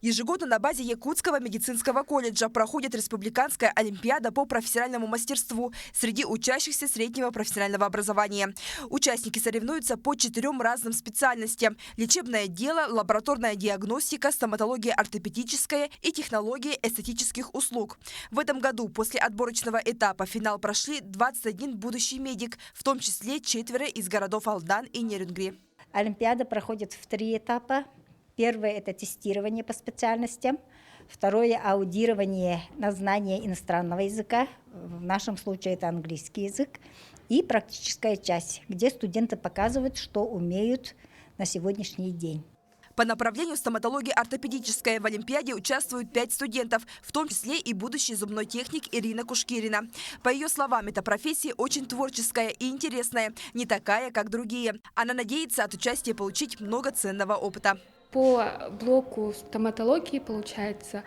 Ежегодно на базе Якутского медицинского колледжа проходит республиканская олимпиада по профессиональному мастерству среди учащихся среднего профессионального образования. Участники соревнуются по 4 разным специальностям: лечебное дело, лабораторная диагностика, стоматология ортопедическая и технология эстетических услуг. В этом году после отборочного этапа финал прошли 21 будущий медик, в том числе 4 из городов Алдан и Нерюнгри. Олимпиада проходит в 3 этапа. Первое – это тестирование по специальностям. Второе – аудирование на знание иностранного языка. В нашем случае это английский язык. И практическая часть, где студенты показывают, что умеют на сегодняшний день. По направлению стоматологии ортопедической в Олимпиаде участвуют 5 студентов, в том числе и будущий зубной техник Ирина Кушкирина. По ее словам, эта профессия очень творческая и интересная, не такая, как другие. Она надеется от участия получить много ценного опыта. По блоку стоматологии, получается,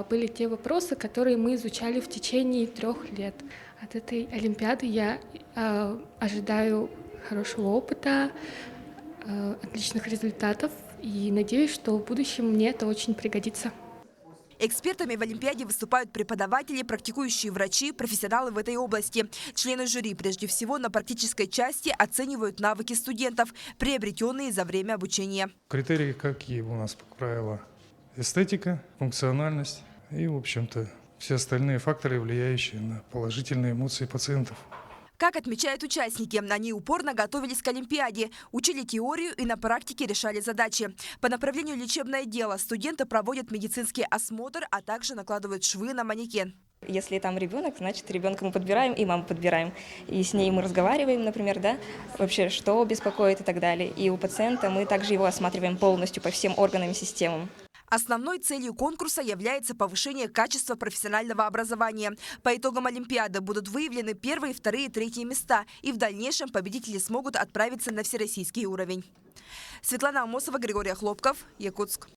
были те вопросы, которые мы изучали в течение 3 лет. От этой олимпиады я ожидаю хорошего опыта, отличных результатов и надеюсь, что в будущем мне это очень пригодится. Экспертами в Олимпиаде выступают преподаватели, практикующие врачи, профессионалы в этой области. Члены жюри прежде всего на практической части оценивают навыки студентов, приобретенные за время обучения. Критерии какие у нас, как правило? Эстетика, функциональность и, в общем-то, все остальные факторы, влияющие на положительные эмоции пациентов. Как отмечают участники, они упорно готовились к Олимпиаде, учили теорию и на практике решали задачи. По направлению лечебное дело студенты проводят медицинский осмотр, а также накладывают швы на манекен. Если там ребенок, значит, ребенка мы подбираем и маму подбираем. И с ней мы разговариваем, например, да, вообще, что беспокоит и так далее. И у пациента мы также его осматриваем полностью по всем органам и системам. Основной целью конкурса является повышение качества профессионального образования. По итогам Олимпиады будут выявлены 1-е, 2-е, 3-е места. И в дальнейшем победители смогут отправиться на всероссийский уровень. Светлана Амосова, Григорий Хлопков, Якутск.